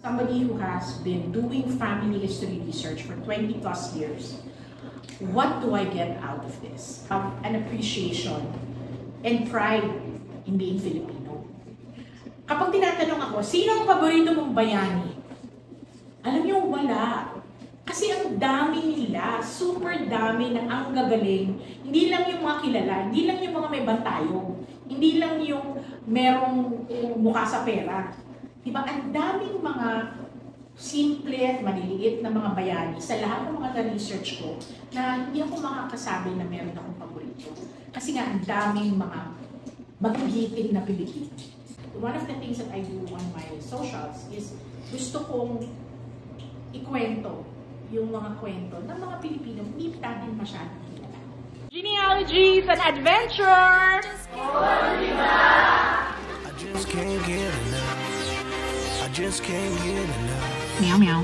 Somebody who has been doing family history research for 20 plus years, what do I get out of this? An appreciation and pride in being Filipino. Kapag tinatanong ako, sino ang paborito mong bayani? Alam niyo, wala. Kasi ang dami nila, super dami na ang gagaling. Hindi lang yung mga kilala, hindi lang yung mga may bantayong, hindi lang yung merong mukha sa pera. Diba? Ang daming mga simple at maliliit na mga bayani sa lahat ng mga na-research ko na hindi ako makakasabi na meron akong paborito. Kasi nga, ang daming mga magigiting na Pilipino. One of the things that I do on my socials is gusto kong ikwento yung mga kwento ng mga Pilipino hindi natin masyadong kilala. Genealogies and adventure! I just can't get enough. I just can't get enough. Meow meow.